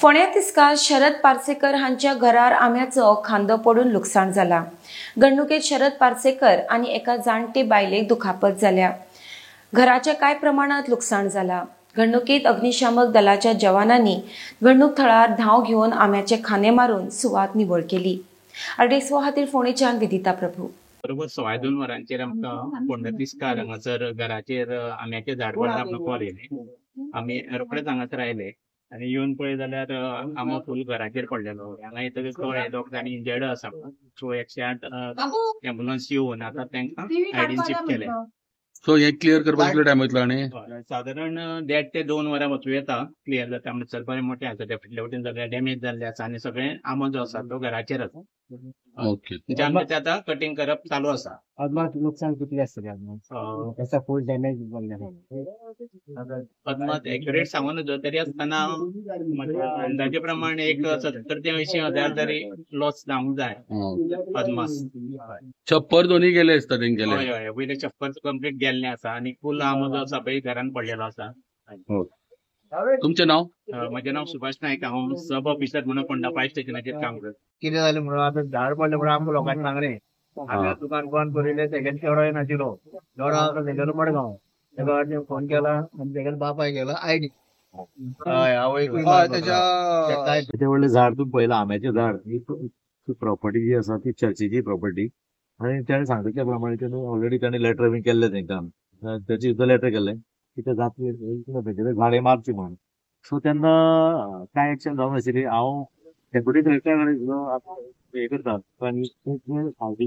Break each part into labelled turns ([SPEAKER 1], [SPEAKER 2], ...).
[SPEAKER 1] फोंड्या तिस्कार शरद पार्सेकर हांच्या घरार आंब्याचो खांदो पडून लुकसाण जाला। घडणुकेत शरद पार्सेकर आनी एका जाणटे बायलेक दुखापत जाल्या। घराचे कांय प्रमाणात लुकसाण जाला। घडणुकेत अग्निशामक दलाच्या जवानांनी घडणूक थळार धांव घेवन आंब्याचे खांदे मारून सुवात निवळ केली। आरडीएक्स खातीर फोंडेच्यान विदिता प्रभू।
[SPEAKER 2] बरोबर 2:15 वरांचेर आमकां फोंडा तिस्कार हांगासर घराचेर आंब्याचें झाड पडटा आमकां कॉल येयलें। आमी रोखडेच हांगासर आयले आनी येवन पळय जाल्यार आंबो फूल घराचेर पडलेलो। हांगा येतकीच कळ्ळें दोग जाणी इंजर्ड आसा म्हणून। सो 108 एम्बुलन्स येवन आतां तांकां आयडीन शिफ्ट केलें।
[SPEAKER 3] सो हे क्लियर करपाक कितलो टायम वयतलो आनी
[SPEAKER 2] सादारण 1.5 ते 2 वरां वचूं येता क्लियर जाता म्हणसर बरें मोठें आसा ते फाटल्या वटेन सगळें डॅमेज जाल्लें आसा आनी सगळें आंबो जो आसा तो घराचेर आसा।
[SPEAKER 3] ओके
[SPEAKER 2] म्हणजे आमचें तें आतां कटिंग करप चालू आसा।
[SPEAKER 4] अदमास नुकसान कितलें आसतलें त्याचा फूल डॅमेज
[SPEAKER 2] अदमास एक्युरेट सांगून नजो तरी आसतना अंदाजे प्रमाण एक 70 ते 80 हजार तरी लॉस जावंक जाय अदमास।
[SPEAKER 3] छप्पर दोन्ही गेले असता तेंगेले।
[SPEAKER 2] हय हय वयले छप्पर कंप्लीट गेल्लें आसा आनी फूल आंबो जो आसा पळय घरान पडलेलो आसा।
[SPEAKER 3] तुमचें नांव?
[SPEAKER 2] म्हजें नांव सुभाष नायक, हांव सब ऑफिसर म्हणून फोंडा फायर स्टेशनाचेर काम करता।
[SPEAKER 4] कितें जालें म्हणून आतां झाड पडलें म्हणून आमकां लोकांनी सांगलें हांवें दुकान बंद करिल्लें तेगेले चेडो नाशिलो। चेडो आसा तेगेलो मडगांव। तेका वाटेन फोन केला आनी तेगेलो बापाय गेलो आयडी। हय आवयकूय
[SPEAKER 5] त्याच्या व्हडलें झाड तुम्ही पळयलां आंब्याचें झाड ही प्रॉपर्टी जी आसा ती चर्चीची प्रॉपर्टी आनी ताणें सांगले प्रमाणे ताणें ऑलरेडी ताणें लेटर बीन केल्लें तांकां त्याची सुद्दां लेटर केल्लें की ते जातले झाडे मारची म्हणून। सो तेन्ना कांय एक्शन जावंक नाशिल्ली। हांव डेप्युटी कलेक्टरा कडेन सुद्दां हे करता आनी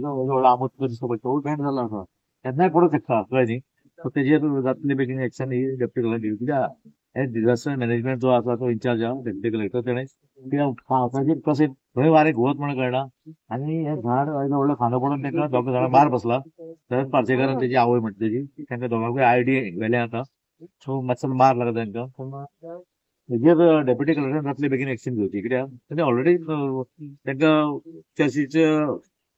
[SPEAKER 5] व्हडलो आमोद दिसता पळय तो बँड जाल्लो आसा तेन्नाय पडूंक शकता कळ्ळें न्ही। सो तेजेर जातले बेगीन एक्शन ही डेप्युटी कलेक्टर घेवची। कित्याक हे डिजास्टर मॅनेजमेंट जो आसा तो इंचार्ज आहा डेप्युटी कलेक्टर तेणें कित्याक पावसाचेर कशें खंय वारें घुंवत म्हणून कळना आनी हें झाड व्हडलो खांदो पडून तांकां दोग जाणांक मार बसला। शरद पार्सेकर आनी तेजी आवय म्हणटा तेजी तांकां दोगांकूय आयडी व्हेले आतां। सो मातसो मार लागला तांकां हेजेर डेप्युटी कलेक्टर जातले बेगीन एक्शन घेवची। कित्याक तेणें ऑलरेडी तांकां चर्चीचे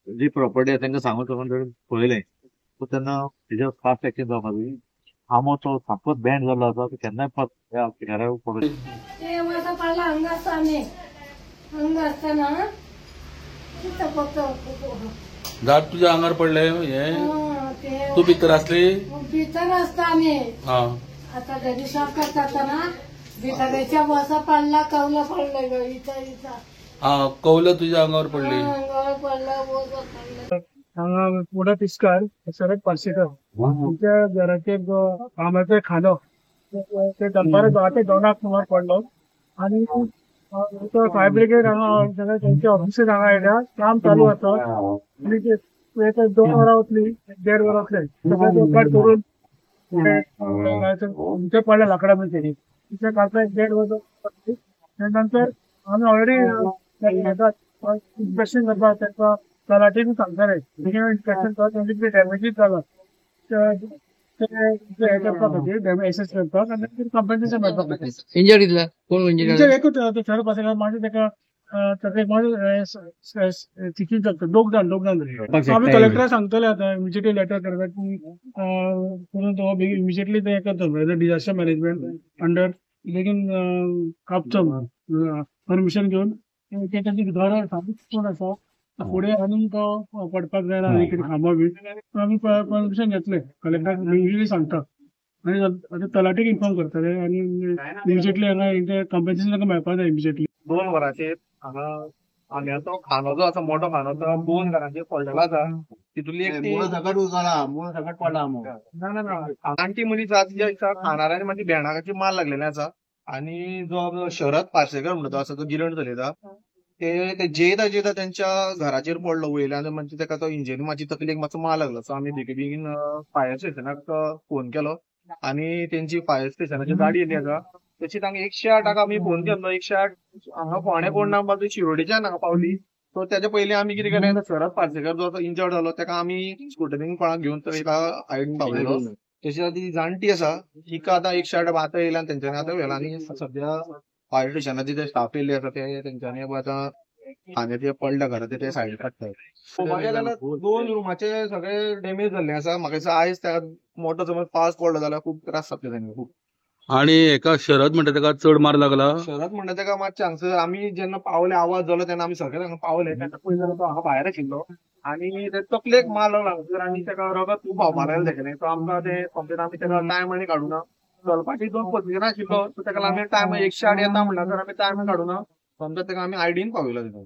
[SPEAKER 5] जी प्रॉपर्टी आसा तांकां सांगून पळयलें सो तेन्ना तेजेर फास्ट एक्शन जावपाक जाय। आंबो तो सामकोच बँड जाल्लो आसा तो केन्नाय घरार पडूं
[SPEAKER 3] झाड तुझ्या आंगार पडले हे तू भितर असली?
[SPEAKER 6] भितर असता आम्ही आता घरी साफ करतात ना भितरच्या बसा पडला कवला पडलं ग इथं
[SPEAKER 3] कौल तुझ्या अंगावर पडली?
[SPEAKER 6] अंगावर पडला बोसा पडला।
[SPEAKER 7] हांगा फोंडा तिस्कार शरद पार्सेकर तुमच्या घराचे आंब्याचे खांदो ते दनपारा 10 ते 2 सुमार पडलो आनी फायर ब्रिगेड हांगा सगळे त्यांचे ऑफिसर हांगा आयल्या काम चालू आसा आनी ते 2 वरां वतली 1.5 वरां वतले सगळे उदघाट करून तुमचे पडले लाकडा भितर तिचे काढता 1.5 वरां नंतर आम्ही ऑलरेडी इन्स्पेक्शन करतात तांकां तलाटीन सांगताले इन्स्पेक्शन करता कितें डॅमेजीस जाला एसेस करतात आनी कॉम्पेन्सेशन मेळपाक जाय।
[SPEAKER 4] इंजर्ड कितला कोण इंजर्ड
[SPEAKER 7] एकूच शरद पार्सेकर मागीर ताका चिकीन करता दोग जाण आमी कलेक्टराक सांगतले आतां इमिजिएटली लेटर करता की करून तो बेगीन इमिजिएटली ते करता डिजास्टर मॅनेजमेंट अंडर बेगीन कापचो परमिशन घेवन ताची घर कोण आसा फुडें आनी तो पडपाक जायना आनी कितें खांबो बी आमी परमिशन घेतले कलेक्टराक युजली सांगता आनी आतां तलाटीक इन्फॉर्म करतले आनी इमिजिएटली हांगा कॉम्पेन्सेशन ताका मेळपाक जाय इमिजिएटली।
[SPEAKER 4] 2 वरांचेर हांगा आंब्याचो खांदो जो आसा मोठो खांदो तो 2 घरांचेर पडलेलो आसा तितूंतली एक मूळ सकट उजळ्ळा मूळ सकट पडला ना आंटी मनीस जे आसा खाणाऱ्यानी मागीर भेणाकाची मार लागलेले आसा आनी जो शरद पार्सेकर म्हणटा तो आसा तो गिरण चलयता ते जेयता त्यांच्या घराचेर पडलो वयल्यान म्हणजे ताका तो इंजिनी मातशी तकलेक मातसो मार लागलो। सो आमी बेगीन फायर स्टेशनाक फोन केलो आनी तेंची फायर स्टेशनाची गाडी येयली आसा तशी तांकां 108 आमी फोन केल्लो 108 हांगा फोंड्या कोण ना बाजू शिरोडेच्यान हांगा पावली। सो तेच्या पयलीं आमी कितें केलें शरद पार्सेकर जो इंजर्ड जालो ताका आमी स्कुटरीन कोणाक घेवन एका आयडीन पावयलो। तशी ती जाणटी आसा तिका आतां 108 आतां येयला तेंच्यांनी आतां व्हेला आनी सद्या फायर स्टेशनाचे जे स्टाफ येयल्ले आसा ते तेंच्यांनी आतां खांदे ते पडल्या घराचे ते सायडीक काडटात। पळोवपाक गेल्यार 2 रुमाचे सगळे डॅमेज जाल्ले आसा। म्हाका दिसता आयज त्या मोठो समज पावस पडलो जाल्यार खूब त्रास जातले तांकां खूब
[SPEAKER 3] आणि एका शरद म्हणटा तेका चड मार लागला.
[SPEAKER 4] शरद म्हणटा तेका मातशें हांगसर आमी जेन्ना पावले आवाज जालो तेन्ना आमी सगळे हांगा पावले तेन्ना पळय जाल्यार तो हांगा भायर आशिल्लो आनी ते तकलेक मार लागलो हांगसर आनी तेका रगत खूब व्हांवपाक लागलें तेगेलें. सो आमकां ते कंप्लेन आमी तेका टायम आनी काडूना. चलपाची 2 पोजिशनां आशिल्लो सो तेका आमी टायम 108 येता म्हणल्यार आमी टायम काडूना. समजा तेका आमी आयडीन पावयलो तेका.